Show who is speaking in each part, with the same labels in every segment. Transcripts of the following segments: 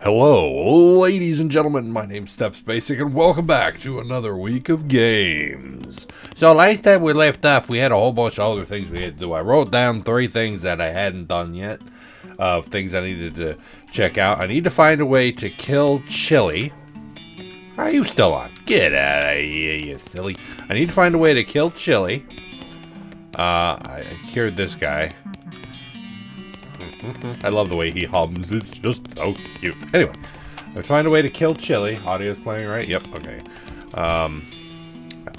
Speaker 1: Hello, ladies and gentlemen, my name's StepsBasic, and welcome back to another week of games. So last time we left off, we had a whole bunch of other things we had to do. I wrote down 3 things that I hadn't done yet, of things I needed to check out. I need to find a way to kill Chili. Are you still on? Get out of here, you silly. I need to find a way to kill Chili. I cured this guy. I love the way he hums. It's just so cute. Anyway, let's find a way to kill Chili. Audio's playing, right? Yep, okay.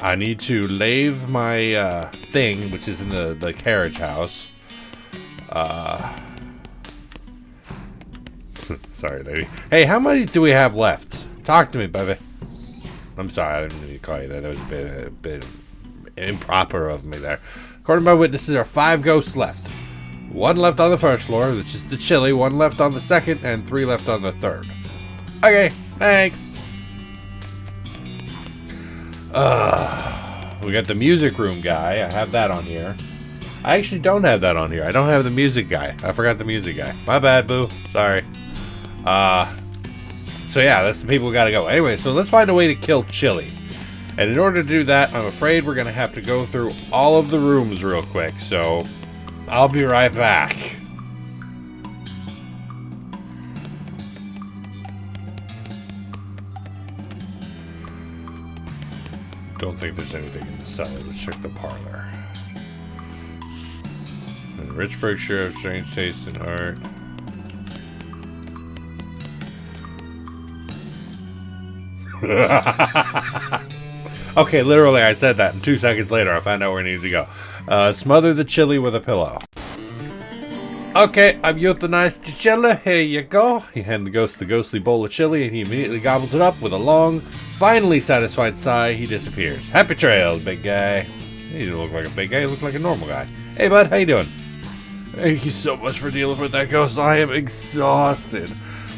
Speaker 1: I need to lave my thing, which is in the carriage house. Sorry, lady. Hey, how many do we have left? Talk to me, baby. I'm sorry, I didn't mean to call you that. That was a bit improper of me there. According to my witnesses, there are 5 ghosts left. 1 left on the first floor, which is the Chili, 1 left on the second, and 3 left on the third. Okay, thanks. We got the music room guy. I have that on here. I actually don't have that on here. I don't have the music guy. I forgot the music guy. My bad, boo. Sorry. So yeah, that's the people who gotta go. Anyway, so let's find a way to kill Chili. And in order to do that, I'm afraid we're gonna have to go through all of the rooms real quick, so I'll be right back. Don't think there's anything in the cellar. Let's check the parlor. A rich furniture of strange taste in art. Okay, literally I said that, and 2 seconds later I found out where it needs to go. Smother the Chili with a pillow. Okay, I've euthanized the Chili. Here you go. He handed the ghost the ghostly bowl of chili, and he immediately gobbles it up with a long, finally satisfied sigh. He disappears. Happy trails, big guy. He didn't look like a big guy. He looked like a normal guy. Hey, bud, how you doing? Thank you so much for dealing with that ghost. I am exhausted.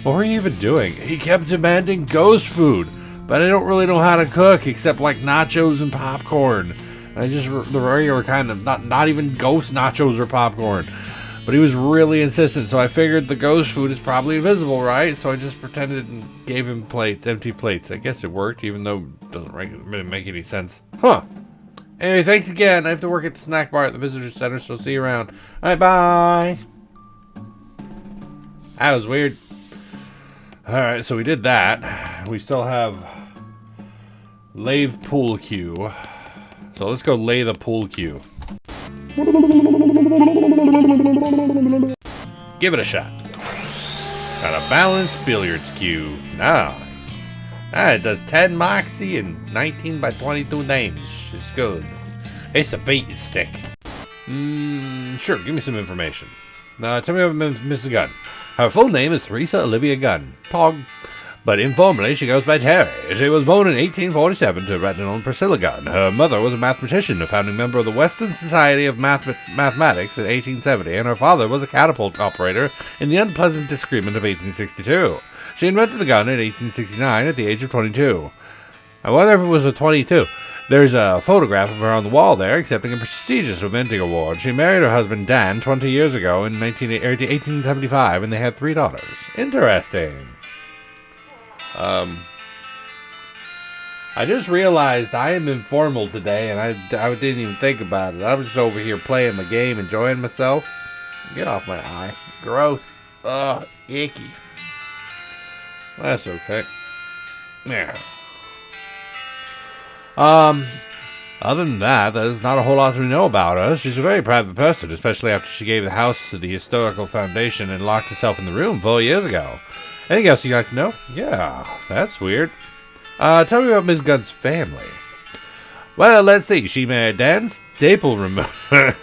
Speaker 1: What were you even doing? He kept demanding ghost food, but I don't really know how to cook except like nachos and popcorn. I just the regular kind of not even ghost nachos or popcorn. But he was really insistent, so I figured the ghost food is probably invisible, right? So I just pretended and gave him plates, empty plates. I guess it worked, even though it doesn't really make any sense. Huh. Anyway, thanks again. I have to work at the snack bar at the visitor center, so see you around. Alright, bye. That was weird. Alright, so we did that. We still have lave pool cue. So let's go lay the pool cue. Give it a shot. Got a balanced billiards cue. Nice. It does 10 moxie and 19 by 22 damage. It's good. It's a bait stick. Sure, give me some information. Tell me about Mrs. Gunn. Her full name is Theresa Olivia Gunn. Pog. But informally, she goes by Terry. She was born in 1847 to Reginald Priscilla Gunn. Her mother was a mathematician, a founding member of the Western Society of Mathematics in 1870, and her father was a catapult operator in the unpleasant disagreement of 1862. She invented the gun in 1869 at the age of 22. I wonder if it was a 22. There's a photograph of her on the wall there, accepting a prestigious inventing award. She married her husband Dan 20 years ago in 1875, and they had 3 daughters. Interesting. I just realized I am informal today, and I didn't even think about it. I was just over here playing my game, enjoying myself. Get off my eye. Gross. Ugh, icky. That's okay. Yeah. Other than that, there's not a whole lot to know about her. She's a very private person, especially after she gave the house to the Historical Foundation and locked herself in the room 4 years ago. Anything else you'd like to know? Yeah, that's weird. Tell me about Ms. Gunn's family. Well, let's see. She married Dan Staple Remover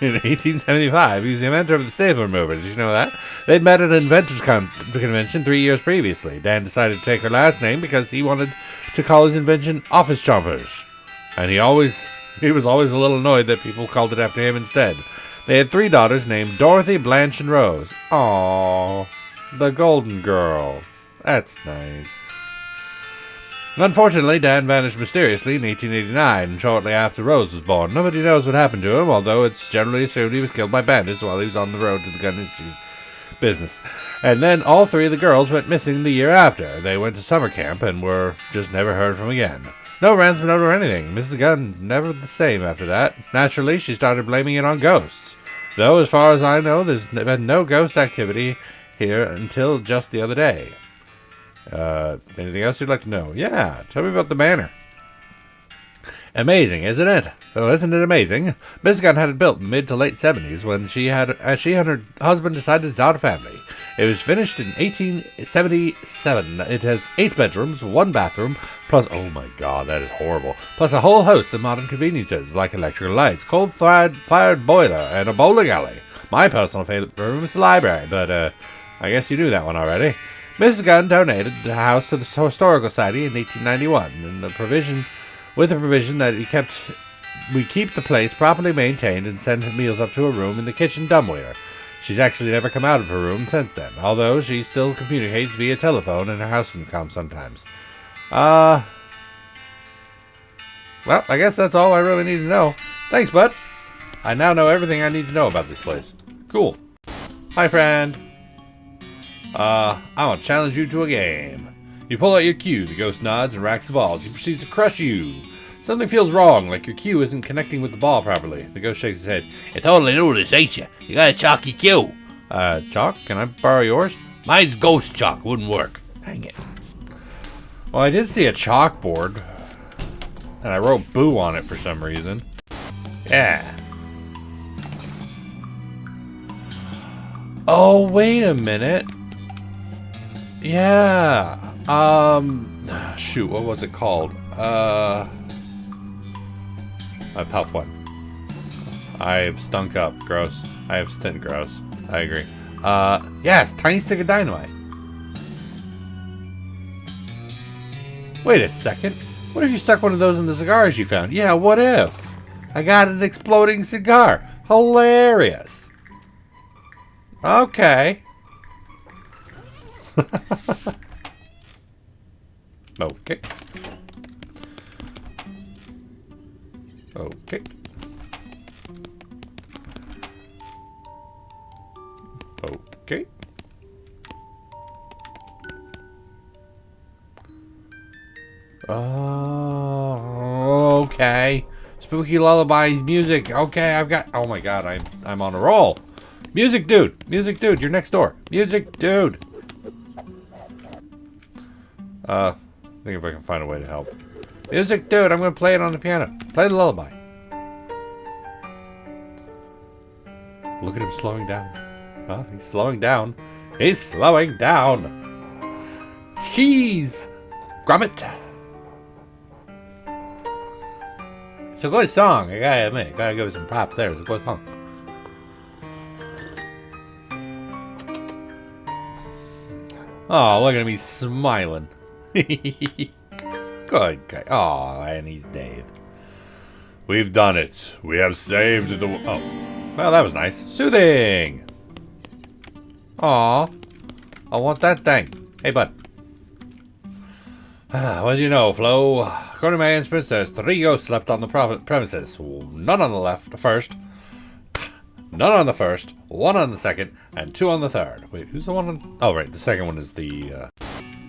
Speaker 1: in 1875. He was the inventor of the staple remover. Did you know that? They'd met at an inventors convention 3 years previously. Dan decided to take her last name because he wanted to call his invention Office Chompers. And he was always a little annoyed that people called it after him instead. They had 3 daughters named Dorothy, Blanche, and Rose. Aww. The Golden Girls. That's nice. Unfortunately, Dan vanished mysteriously in 1889, shortly after Rose was born. Nobody knows what happened to him, although it's generally assumed he was killed by bandits while he was on the road to the gun institute. business. And then all three of the girls went missing the year after. They went to summer camp and were just never heard from again. No ransom note or anything. Mrs. Gunn never the same after that. Naturally, she started blaming it on ghosts. Though, as far as I know, there's been no ghost activity here until just the other day. Anything else you'd like to know? Yeah, tell me about the manor. Amazing, isn't it? Oh, isn't it amazing? Miss Gunn had it built in the mid to late 70s when she and her husband decided to start a family. It was finished in 1877. It has 8 bedrooms, 1 bathroom, plus, oh my god, that is horrible, plus a whole host of modern conveniences like electrical lights, coal-fired boiler, and a bowling alley. My personal favorite room is the library, but I guess you knew that one already. Mrs. Gunn donated the house to the Historical Society in 1891, and with the provision that we keep the place properly maintained and send meals up to her room in the kitchen dumbwaiter. She's actually never come out of her room since then, although she still communicates via telephone and her house income sometimes. Well, I guess that's all I really need to know. Thanks, bud. I now know everything I need to know about this place. Cool. Hi, friend. I want to challenge you to a game. You pull out your cue, the ghost nods and racks the balls. He proceeds to crush you. Something feels wrong, like your cue isn't connecting with the ball properly. The ghost shakes his head. You totally knew this, ain't you? You got a chalky cue. Chalk? Can I borrow yours? Mine's ghost chalk, wouldn't work. Dang it. Well, I did see a chalkboard, and I wrote boo on it for some reason. Yeah. Oh, wait a minute. Yeah. Shoot, what was it called? A puff one. I've stunk up. Gross. I have stint. Gross. I agree. Yes, tiny stick of dynamite. Wait a second. What if you stuck one of those in the cigars you found? Yeah, what if? I got an exploding cigar. Hilarious. Okay. Okay. Okay. Okay. Okay. Spooky lullabies, music. Okay, I've got. Oh my god, I'm on a roll. Music dude, you're next door. Music dude. Think if I can find a way to help. Music dude, I'm gonna play it on the piano. Play the lullaby. Look at him slowing down. Huh? He's slowing down. He's slowing down. Cheese! Grommet! It's a good song, I gotta admit. Gotta give it some props there. It's a good song. Oh, look at him, he's smiling. Good guy. Oh, and he's dead. We've done it. We have saved the... Oh. Well, that was nice. Soothing! Aw. I want that thing. Hey, bud. What do you know, Flo? According to my instruments, there's 3 ghosts left on the premises. None on the first. None on the first. 1 on the second. And 2 on the third. Wait, who's the one on... Oh, right. The second one is the...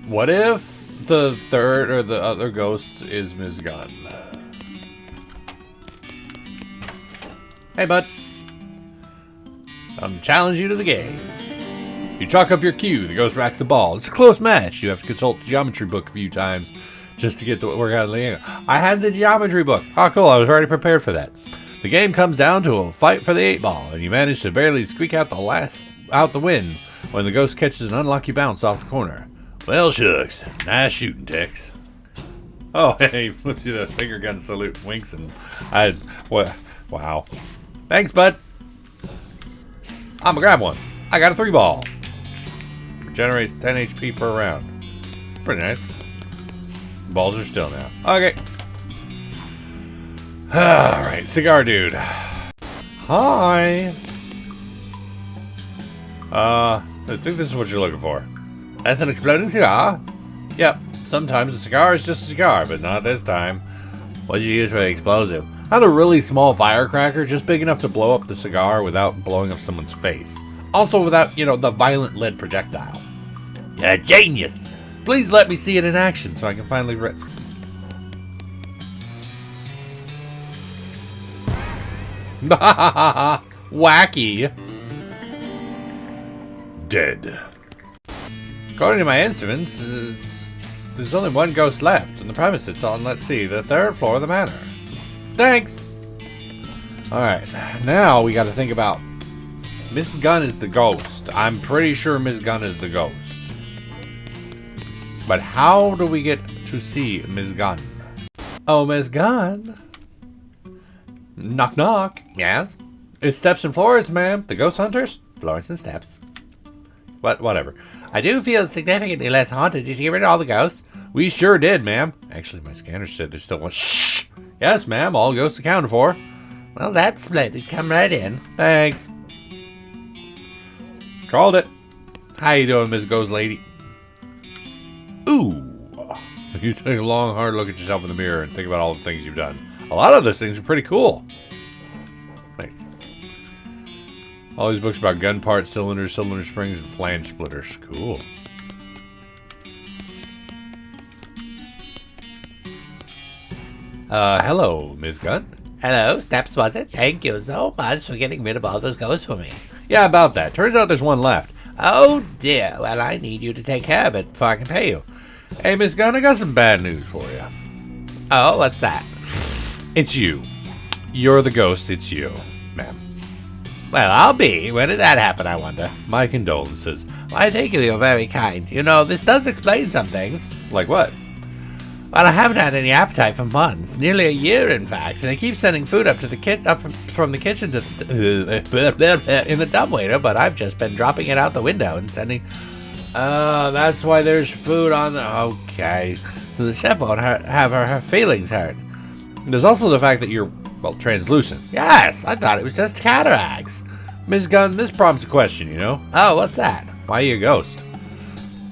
Speaker 1: What if the third or the other ghost is Ms. Gunn? Hey, bud. Challenge you to the game. You chalk up your cue. The ghost racks the ball. It's a close match. You have to consult the geometry book a few times just to get the work out of the angle. I had the geometry book. Oh, cool. I was already prepared for that. The game comes down to a fight for the 8 ball, and you manage to barely squeak out the win when the ghost catches an unlucky bounce off the corner. Well, shucks. Nice shooting, Tex. Oh, hey, he flips you the finger gun salute and winks, and wow. Thanks, bud. I'm gonna grab one. I got a 3 ball. Regenerates 10 HP per round. Pretty nice. Balls are still now. Okay. Alright, cigar dude. Hi. I think this is what you're looking for. That's an exploding cigar? Yep. Sometimes a cigar is just a cigar, but not this time. What did you use for the explosive? I had a really small firecracker, just big enough to blow up the cigar without blowing up someone's face. Also without, the violent lead projectile. Yeah, genius! Please let me see it in action so I can finally Wacky. Dead. According to my instruments, there's only one ghost left in the premise it's on, let's see, the 3rd floor of the manor. Thanks! Alright, now we gotta think about... Miss Gunn is the ghost. I'm pretty sure Miss Gunn is the ghost. But how do we get to see Miss Gunn? Oh, Miss Gunn? Knock knock. Yes? It's Steps and Florence, ma'am. The ghost hunters? Florence and Steps. Whatever. I do feel significantly less haunted. Did you get rid of all the ghosts? We sure did, ma'am. Actually, my scanner said there's still one. Shh! Yes, ma'am. All ghosts accounted for. Well, that's splendid. Come right in. Thanks. Called it. How you doing, Miss Ghost Lady? Ooh. You take a long, hard look at yourself in the mirror and think about all the things you've done. A lot of those things are pretty cool. Nice. All these books about gun parts, cylinders, cylinder springs, and flange splitters. Cool. Hello, Ms. Gunn.
Speaker 2: Hello, Steps, was it? Thank you so much for getting rid of all those ghosts for me.
Speaker 1: Yeah, about that. Turns out there's one left.
Speaker 2: Oh dear, well I need you to take care of it before I can pay you.
Speaker 1: Hey, Miss Gunn, I got some bad news for you.
Speaker 2: Oh, what's that?
Speaker 1: It's you. You're the ghost, it's you, ma'am.
Speaker 2: Well, I'll be. When did that happen, I wonder?
Speaker 1: My condolences.
Speaker 2: Why, thank you, you're very kind. You know, this does explain some things.
Speaker 1: Like what?
Speaker 2: Well, I haven't had any appetite for months. Nearly a year, in fact. And they keep sending food up to the from the kitchen to in the dumbwaiter, but I've just been dropping it out the window and sending... that's why there's food on the... Okay. So the chef won't have her feelings hurt.
Speaker 1: There's also the fact that you're, well, translucent.
Speaker 2: Yes, I thought it was just cataracts.
Speaker 1: Ms. Gunn, this prompts a question, you know?
Speaker 2: Oh, what's that?
Speaker 1: Why are you a ghost?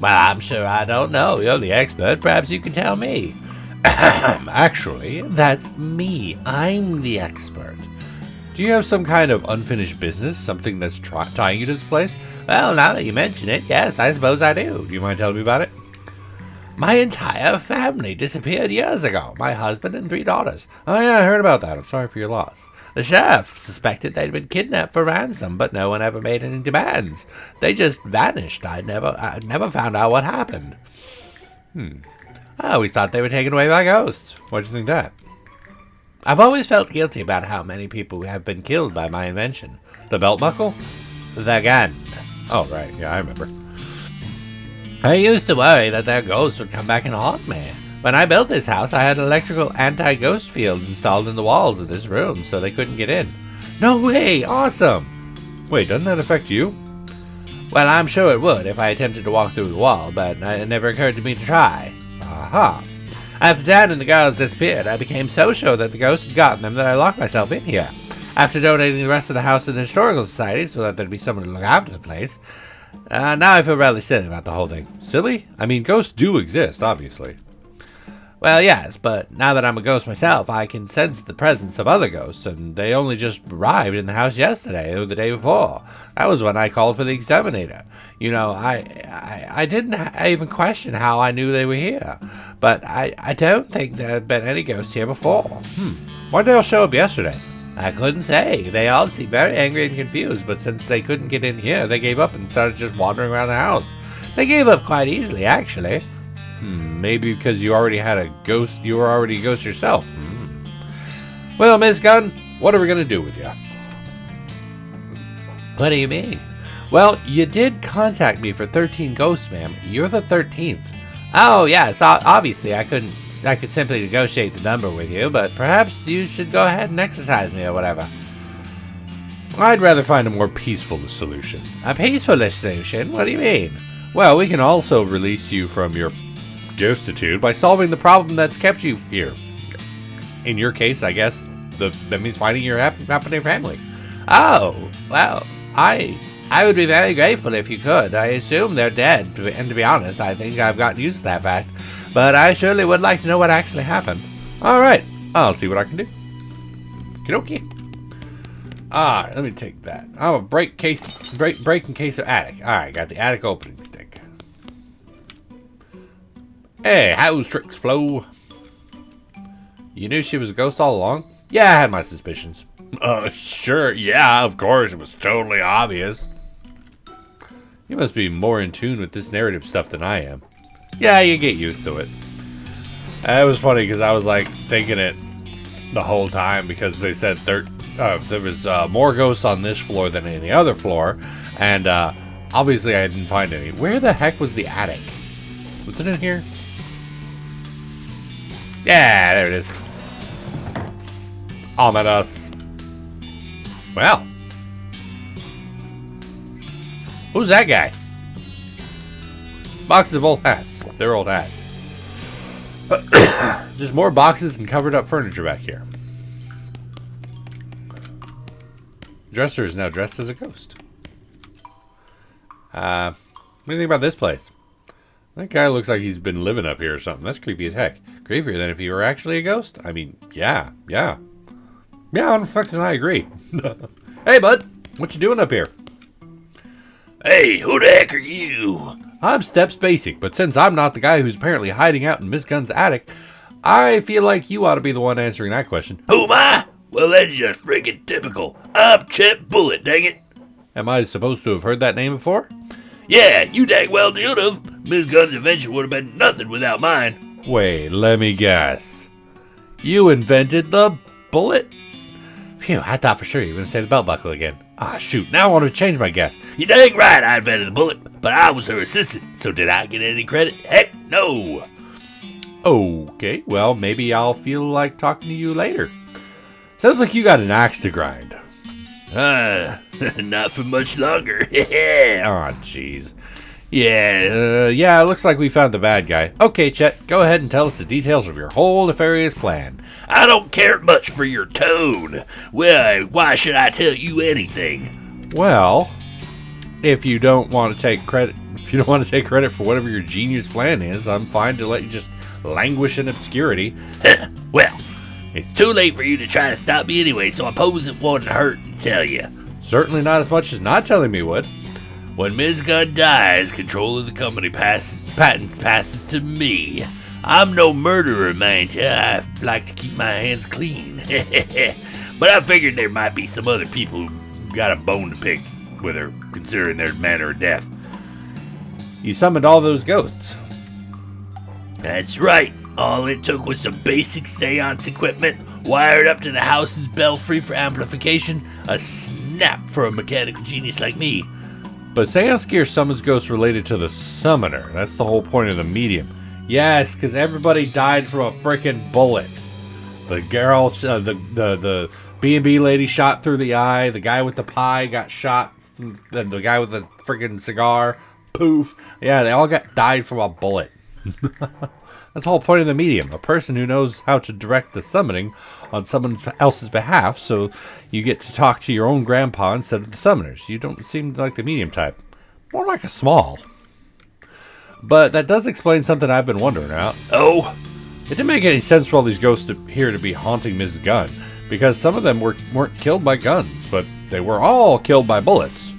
Speaker 2: Well, I'm sure I don't know. You're the expert. Perhaps you can tell me.
Speaker 1: Actually,
Speaker 2: that's me. I'm the expert.
Speaker 1: Do you have some kind of unfinished business? Something that's tying you to this place?
Speaker 2: Well, now that you mention it, yes, I suppose I do.
Speaker 1: Do you mind telling me about it?
Speaker 2: My entire family disappeared years ago. My husband and 3 daughters.
Speaker 1: Oh, yeah, I heard about that. I'm sorry for your loss.
Speaker 2: The sheriff suspected they'd been kidnapped for ransom, but no one ever made any demands. They just vanished. I never found out what happened. I always thought they were taken away by ghosts.
Speaker 1: Why'd you think that?
Speaker 2: I've always felt guilty about how many people have been killed by my invention.
Speaker 1: The belt buckle?
Speaker 2: The gun.
Speaker 1: Oh, right. Yeah, I remember.
Speaker 2: I used to worry that their ghosts would come back and haunt me. When I built this house, I had an electrical anti-ghost field installed in the walls of this room, so they couldn't get in.
Speaker 1: No way! Awesome! Wait, doesn't that affect you?
Speaker 2: Well, I'm sure it would if I attempted to walk through the wall, but it never occurred to me to try.
Speaker 1: Aha!
Speaker 2: After Dad and the girls disappeared, I became so sure that the ghost had gotten them that I locked myself in here. After donating the rest of the house to the Historical Society so that there'd be someone to look after the place, now I feel rather silly about the whole thing.
Speaker 1: Silly? I mean, ghosts do exist, obviously.
Speaker 2: Well, yes, but now that I'm a ghost myself, I can sense the presence of other ghosts, and they only just arrived in the house yesterday or the day before. That was when I called for the exterminator. You know, I didn't even question how I knew they were here, but I don't think there had been any ghosts here before.
Speaker 1: Why'd they all show up yesterday?
Speaker 2: I couldn't say. They all seemed very angry and confused, but since they couldn't get in here, they gave up and started just wandering around the house. They gave up quite easily, actually.
Speaker 1: Maybe because you already had a ghost. You were already a ghost yourself. Well, Miss Gunn, what are we going to do with you?
Speaker 2: What do you mean?
Speaker 1: Well, you did contact me for 13 ghosts, ma'am. You're the 13th.
Speaker 2: Oh, yes. Obviously, I could simply negotiate the number with you, but perhaps you should go ahead and exercise me or whatever.
Speaker 1: I'd rather find a more peaceful solution.
Speaker 2: A peaceful solution? What do you mean?
Speaker 1: Well, we can also release you from your ghostitude by solving the problem that's kept you here. In your case, I guess that means finding your happy family.
Speaker 2: Oh, well, I would be very grateful if you could. I assume they're dead, and to be honest, I think I've gotten used to that fact. But I surely would like to know what actually happened.
Speaker 1: All right, I'll see what I can do. Okie dokie.
Speaker 2: Let me take that. I'm a break in case of attic. Alright, got the attic opening stick. Hey, how's tricks, Flo? You knew she was a ghost all along? Yeah, I had my suspicions. Sure, yeah, of course, it was totally obvious. You must be more in tune with this narrative stuff than I am. Yeah, you get used to it. It was funny because I was like thinking it the whole time because they said there was more ghosts on this floor than any other floor, and obviously I didn't find any. Where the heck was the attic? Was it in here? Yeah, there it is. Ominous. Well. Who's that guy? Boxes of old hats. They're old hats. There's more boxes and covered up furniture back here. Dresser is now dressed as a ghost. What do you think about this place? That guy looks like he's been living up here or something. That's creepy as heck. Creepier than if he were actually a ghost. I mean, yeah. Yeah, unreflected, I agree. Hey, bud. What you doing up here?
Speaker 3: Hey, who the heck are you?
Speaker 2: I'm StepsBasic, but since I'm not the guy who's apparently hiding out in Miss Gunn's attic, I feel like you ought to be the one answering that question.
Speaker 3: Who am I? Well, that's just freaking typical. I'm Chet Bullet, dang it.
Speaker 2: Am I supposed to have heard that name before?
Speaker 3: Yeah, you dang well should have. Miss Gunn's invention would have been nothing without mine.
Speaker 2: Wait, let me guess. You invented the bullet? Phew, I thought for sure you were going to say the belt buckle again. Ah, shoot, now I want to change my guess.
Speaker 3: You dang right I invented the bullet, but I was her assistant, so did I get any credit? Heck no.
Speaker 2: Okay, well, maybe I'll feel like talking to you later. Sounds like you got an axe to grind.
Speaker 3: Not for much longer.
Speaker 2: Aw, jeez. Yeah, it looks like we found the bad guy. Okay, Chet, go ahead and tell us the details of your whole nefarious plan.
Speaker 3: I don't care much for your tone. Well, why should I tell you anything?
Speaker 2: Well, if you don't want to take credit for whatever your genius plan is, I'm fine to let you just languish in obscurity.
Speaker 3: Well, it's too late for you to try to stop me anyway, so I suppose it wouldn't hurt to tell you.
Speaker 2: Certainly not as much as not telling me would.
Speaker 3: When Ms. Gunn dies, control of the company patents passes to me. I'm no murderer, mind you. I like to keep my hands clean. But I figured there might be some other people who got a bone to pick with her, considering their manner of death.
Speaker 2: You summoned all those ghosts.
Speaker 3: That's right. All it took was some basic seance equipment, wired up to the house's belfry for amplification, a snap for a mechanical genius like me.
Speaker 2: But seance gear summons ghosts related to the summoner. That's the whole point of the medium. Yes, because everybody died from a freaking bullet. The girl, the B&B lady shot through the eye. The guy with the pie got shot. And the guy with the freaking cigar, poof. Yeah, they all died from a bullet. That's the whole point of the medium. A person who knows how to direct the summoning on someone else's behalf, so you get to talk to your own grandpa instead of the summoners. You don't seem like the medium type. More like a small. But that does explain something I've been wondering about.
Speaker 3: Oh?
Speaker 2: It didn't make any sense for all these ghosts here to be haunting Ms. Gunn, because some of them weren't killed by guns, but they were all killed by bullets.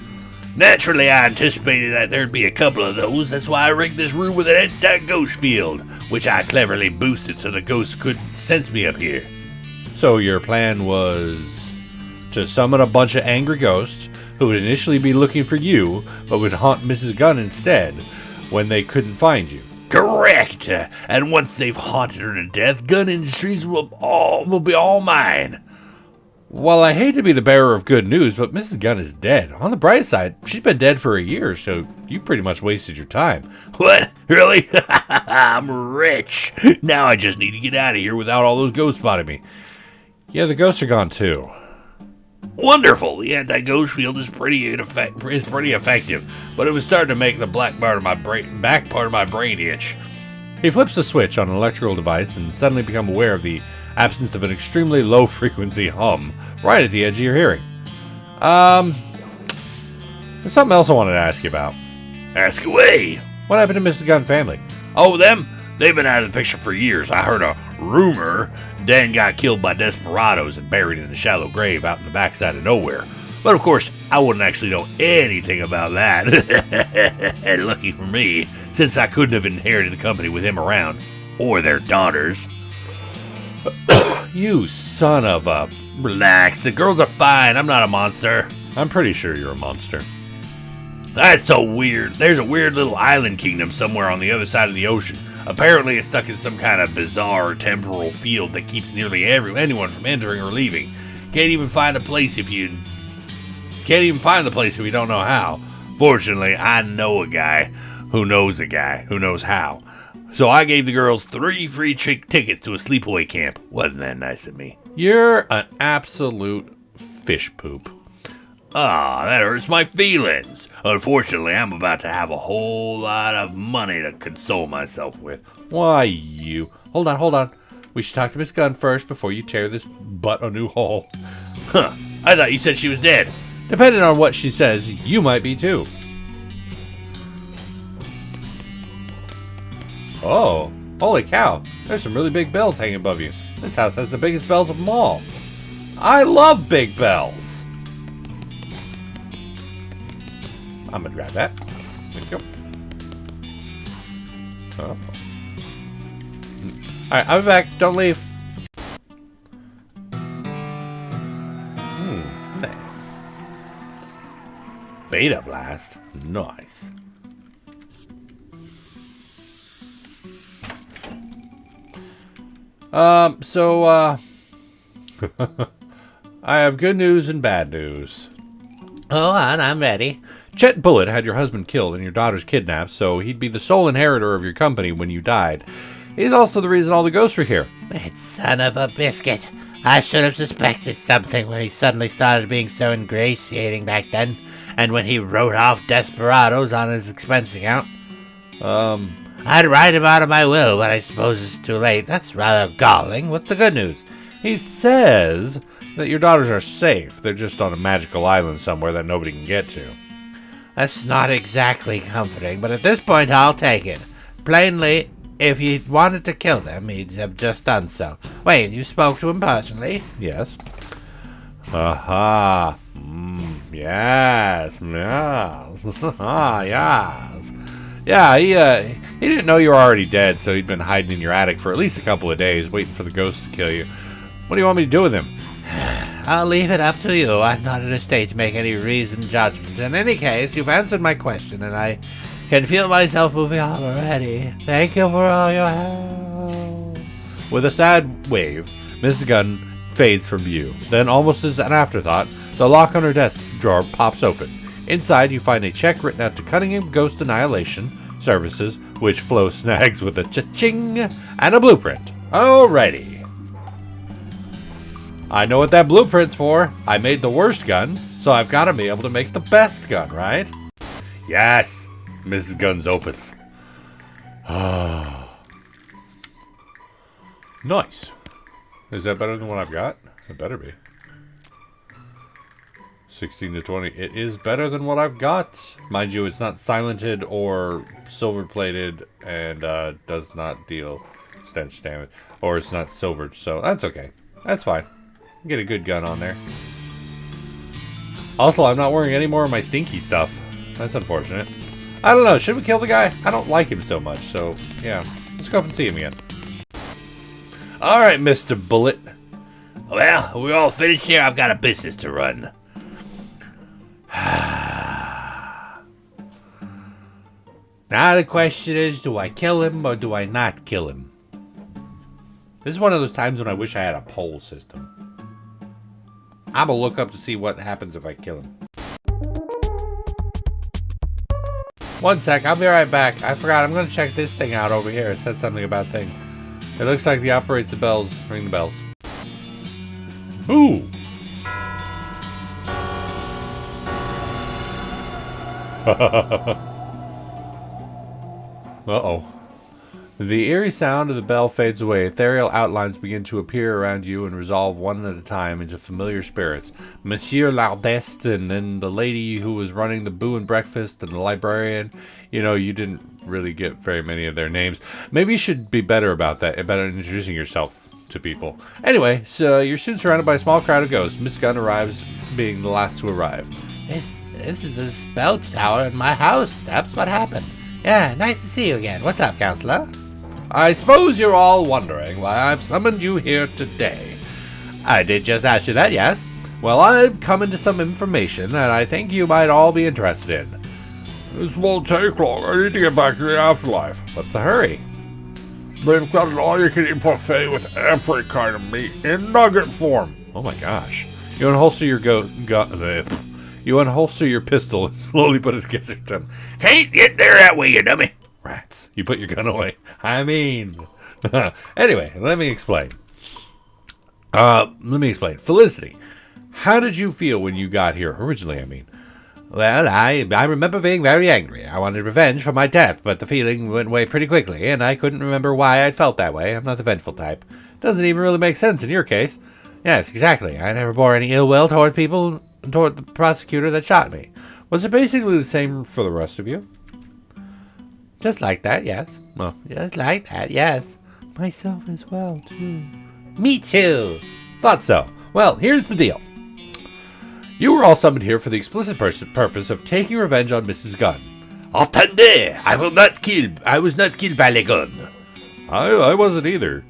Speaker 3: Naturally, I anticipated that there'd be a couple of those. That's why I rigged this room with an anti-ghost field, which I cleverly boosted so the ghosts couldn't sense me up here.
Speaker 2: So your plan was to summon a bunch of angry ghosts who would initially be looking for you, but would haunt Mrs. Gunn instead when they couldn't find you.
Speaker 3: Correct. And once they've haunted her to death, Gun Industries will be all mine.
Speaker 2: Well, I hate to be the bearer of good news, but Mrs. Gunn is dead. On the bright side, she's been dead for a year, so you pretty much wasted your time.
Speaker 3: What? Really? I'm rich. Now I just need to get out of here without all those ghosts spotting me.
Speaker 2: Yeah, the ghosts are gone too.
Speaker 3: Wonderful. The anti-ghost field is pretty effective, but it was starting to make the back part of my brain itch.
Speaker 2: He flips the switch on an electrical device and suddenly becomes aware of the absence of an extremely low-frequency hum right at the edge of your hearing. There's something else I wanted to ask you about.
Speaker 3: Ask away.
Speaker 2: What happened to Mrs. Gunn's family?
Speaker 3: Oh, them? They've been out of the picture for years. I heard a rumor Dan got killed by desperados and buried in a shallow grave out in the backside of nowhere. But of course, I wouldn't actually know anything about that. And lucky for me, since I couldn't have inherited the company with him around, or their daughters.
Speaker 1: You son of a...
Speaker 3: Relax, the girls are fine. I'm not a monster.
Speaker 1: I'm pretty sure you're a monster.
Speaker 3: That's so weird. There's a weird little island kingdom somewhere on the other side of the ocean. Apparently it's stuck in some kind of bizarre temporal field that keeps nearly anyone from entering or leaving. Can't even find the place if you don't know how. Fortunately, I know a guy who knows how. So I gave the girls 3 free tickets to a sleepaway camp. Wasn't that nice of me?
Speaker 1: You're an absolute fish poop.
Speaker 3: Ah, that hurts my feelings. Unfortunately, I'm about to have a whole lot of money to console myself with.
Speaker 1: Why, you... Hold on. We should talk to Miss Gunn first before you tear this butt a new hole.
Speaker 3: Huh, I thought you said she was dead.
Speaker 1: Depending on what she says, you might be too. Oh, holy cow. There's some really big bells hanging above you. This house has the biggest bells of them all. I love big bells. I'm gonna grab that. Thank you. Oh. Alright, I'll be back. Don't leave. Nice. Beta blast. Nice. I have good news and bad news.
Speaker 2: Oh, and I'm ready.
Speaker 1: Chet Bullitt had your husband killed and your daughters kidnapped, so he'd be the sole inheritor of your company when you died. He's also the reason all the ghosts were here.
Speaker 2: That son of a biscuit. I should have suspected something when he suddenly started being so ingratiating back then, and when he wrote off desperados on his expense account. I'd write him out of my will, but I suppose it's too late. That's rather galling. What's the good news?
Speaker 1: He says that your daughters are safe. They're just on a magical island somewhere that nobody can get to.
Speaker 2: That's not exactly comforting, but at this point I'll take it. Plainly, if he wanted to kill them, he'd have just done so. Wait, you spoke to him personally?
Speaker 1: Yes. Aha. Yes. Yes. Yes. Yeah, he didn't know you were already dead, so he'd been hiding in your attic for at least a couple of days, waiting for the ghosts to kill you. What do you want me to do with him?
Speaker 2: I'll leave it up to you. I'm not in a state to make any reasoned judgment. In any case, you've answered my question, and I can feel myself moving on already. Thank you for all your help.
Speaker 1: With a sad wave, Mrs. Gunn fades from view. Then, almost as an afterthought, the lock on her desk drawer pops open. Inside, you find a check written out to Cunningham Ghost Annihilation Services, which Flo snags with a cha-ching and a blueprint. Alrighty. I know what that blueprint's for. I made the worst gun, so I've got to be able to make the best gun, right? Yes, Mrs. Gunn's opus. Nice. Is that better than what I've got? It better be. 16 to 20. It is better than what I've got. Mind you, it's not silented or silver plated and does not deal stench damage. Or it's not silvered, so that's okay. That's fine. Get a good gun on there. Also, I'm not wearing any more of my stinky stuff. That's unfortunate. I don't know. Should we kill the guy? I don't like him so much, so yeah. Let's go up and see him again. Alright, Mr. Bullet.
Speaker 3: Well, we're all finished here. I've got a business to run.
Speaker 2: Now the question is, do I kill him or do I not kill him?
Speaker 1: This is one of those times when I wish I had a poll system. I'm gonna look up to see what happens if I kill him. One sec, I'll be right back. I forgot, I'm gonna check this thing out over here. It said something about thing. It looks like he operates the bells. Ring the bells. Ooh! Uh-oh. The eerie sound of the bell fades away. Ethereal outlines begin to appear around you and resolve one at a time into familiar spirits. Monsieur Lardeste, and then the lady who was running the Boo and Breakfast, and the librarian. You know, you didn't really get very many of their names. Maybe you should be better about that, about introducing yourself to people. Anyway, so you're soon surrounded by a small crowd of ghosts. Miss Gunn arrives, being the last to arrive.
Speaker 2: This is the spell tower in my house, Steps. What happened? Yeah, nice to see you again. What's up, counselor?
Speaker 1: I suppose you're all wondering why I've summoned you here today.
Speaker 2: I did just ask you that, yes?
Speaker 1: Well, I've come into some information that I think you might all be interested in. This won't take long. I need to get back to the afterlife. What's the hurry? They've got an all-you-can-eat buffet with every kind of meat in nugget form. Oh my gosh. You unholster your you unholster your pistol and slowly put it against your tongue.
Speaker 3: Can't get there that way, you dummy.
Speaker 1: Rats. You put your gun away. I mean. Anyway, let me explain. Felicity, how did you feel when you got here? Originally, I mean.
Speaker 2: Well, I remember being very angry. I wanted revenge for my death, but the feeling went away pretty quickly, and I couldn't remember why I'd felt that way. I'm not the vengeful type.
Speaker 1: Doesn't even really make sense in your case.
Speaker 2: Yes, exactly. I never bore any ill will toward the prosecutor that shot me.
Speaker 1: Was it basically the same for the rest of you?
Speaker 2: Just like that, yes.
Speaker 1: Well,
Speaker 2: just like that, yes.
Speaker 1: Myself as well, too.
Speaker 2: Me too.
Speaker 1: Thought so. Well, here's the deal. You were all summoned here for the explicit purpose of taking revenge on Mrs. Gunn.
Speaker 3: Attendez! I was not killed by the gun.
Speaker 1: I wasn't either.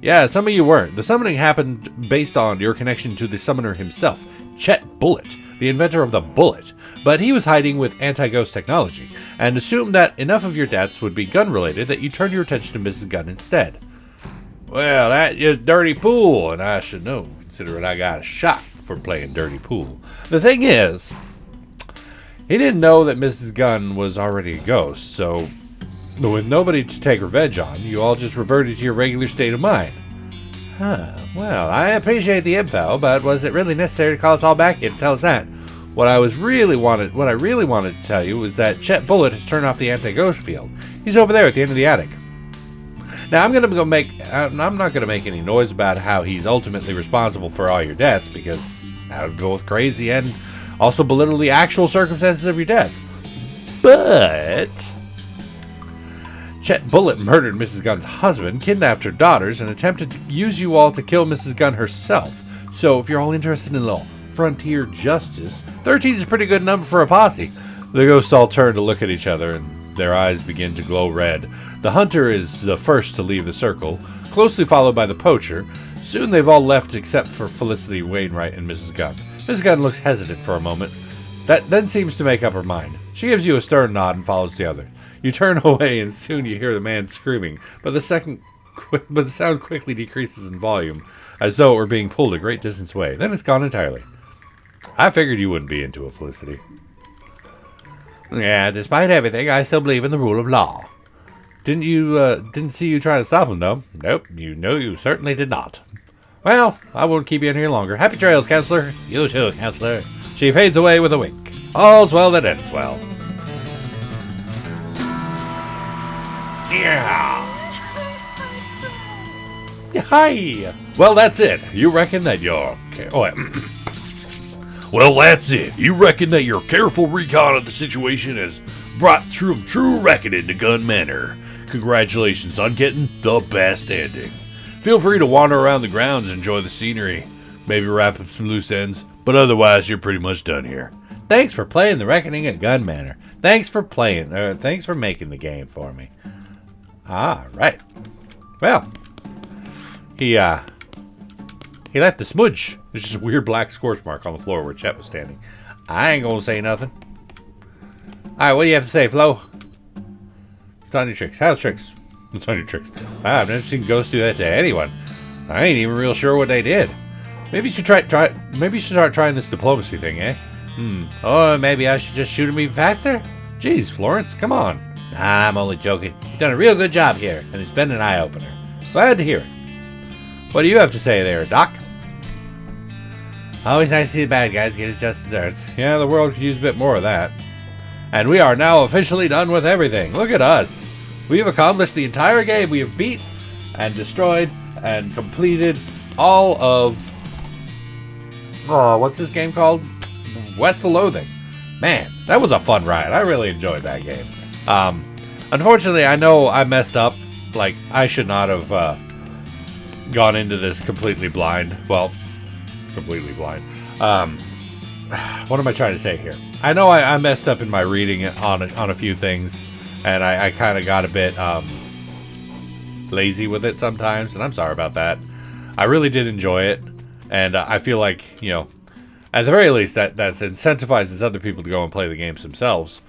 Speaker 1: Yeah, some of you weren't. The summoning happened based on your connection to the summoner himself, Chet Bullet, the inventor of the bullet. But he was hiding with anti-ghost technology, and assumed that enough of your deaths would be gun-related that you turned your attention to Mrs. Gunn instead. Well, that is dirty pool, and I should know, considering I got a shot for playing dirty pool. The thing is, he didn't know that Mrs. Gunn was already a ghost, so with nobody to take revenge on, you all just reverted to your regular state of mind.
Speaker 2: Well, I appreciate the info, but was it really necessary to call us all back here to tell us that?
Speaker 1: What I really wanted to tell you was that Chet Bullet has turned off the anti-ghost field. He's over there at the end of the attic. Now I'm not gonna make any noise about how he's ultimately responsible for all your deaths, because that would go with crazy and also belittle the actual circumstances of your death. But Chet Bullet murdered Mrs. Gunn's husband, kidnapped her daughters, and attempted to use you all to kill Mrs. Gunn herself. So if you're all interested in a little frontier justice, 13 is a pretty good number for a posse. The ghosts all turn to look at each other, and their eyes begin to glow red. The hunter is the first to leave the circle, closely followed by the poacher. Soon they've all left except for Felicity Wainwright and Mrs. Gunn. Mrs. Gunn looks hesitant for a moment, that then seems to make up her mind. She gives you a stern nod and follows the other. You turn away, and soon you hear the man screaming, but the sound quickly decreases in volume, as though it were being pulled a great distance away. Then it's gone entirely. I figured you wouldn't be into it, Felicity.
Speaker 2: Yeah, despite everything, I still believe in the rule of law.
Speaker 1: Didn't see you trying to stop him, though.
Speaker 2: Nope, you certainly did not.
Speaker 1: Well, I won't keep you in here longer. Happy trails, Counselor.
Speaker 2: You too, Counselor.
Speaker 1: She fades away with a wink. All's well that ends well.
Speaker 3: Yeah.
Speaker 1: Hi. Well, that's it. You reckon that you're...
Speaker 3: Well, that's it. You reckon that your careful recon of the situation has brought true reckoning to Gun Manor. Congratulations on getting the best ending. Feel free to wander around the grounds and enjoy the scenery. Maybe wrap up some loose ends, but otherwise you're pretty much done here.
Speaker 1: Thanks for playing The Reckoning at Gun Manor. Thanks for making the game for me. Ah, right. Well, he left the smudge. There's just a weird black scorch mark on the floor where Chet was standing. I ain't gonna say nothing. Alright, what do you have to say, Flo? What's on your tricks? How's tricks? What's on your tricks? I've never seen ghosts do that to anyone. I ain't even real sure what they did. Maybe you should maybe you should start trying this diplomacy thing, eh? Or maybe I should just shoot him even faster? Jeez, Florence, come on.
Speaker 2: Nah, I'm only joking. You've done a real good job here, and it's been an eye-opener.
Speaker 1: Glad to hear it. What do you have to say there, Doc?
Speaker 2: Always nice to see the bad guys get his just desserts.
Speaker 1: Yeah, the world could use a bit more of that. And we are now officially done with everything. Look at us. We have accomplished the entire game. We have beat and destroyed and completed all of... what's this game called? West of Loathing. Man, that was a fun ride. I really enjoyed that game. Unfortunately, I know I messed up. Like, I should not have gone into this completely blind. Well, completely blind. What am I trying to say here? I know I messed up in my reading on a few things, and I kind of got a bit lazy with it sometimes, and I'm sorry about that. I really did enjoy it, and I feel like, at the very least, that incentivizes other people to go and play the games themselves.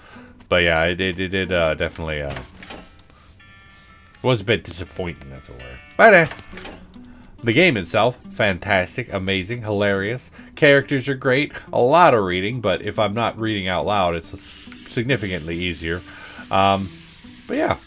Speaker 1: But yeah, it did definitely was a bit disappointing, that's a word. But the game itself, fantastic, amazing, hilarious. Characters are great. A lot of reading, but if I'm not reading out loud, it's significantly easier. But yeah,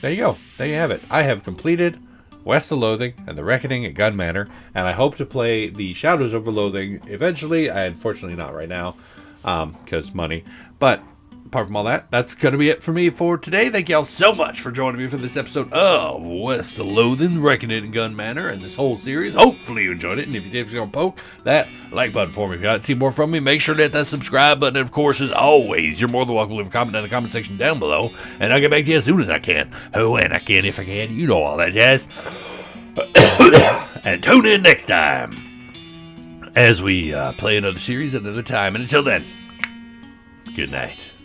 Speaker 1: there you go. There you have it. I have completed West of Loathing and the Reckoning at Gun Manor, and I hope to play the Shadows over Loathing eventually. Unfortunately not right now, because money. But apart from all that, that's going to be it for me for today. Thank y'all so much for joining me for this episode of West of Loathing, Reckoning at Gun Manor, and this whole series. Hopefully you enjoyed it, and if you did, please poke that like button for me. If you'd like to see more from me, make sure to hit that subscribe button. And of course, as always, you're more than welcome to leave a comment in the comment section down below, and I'll get back to you as soon as I can. Oh, and I can if I can. You know all that jazz. And tune in next time as we play another series at another time. And until then, good night.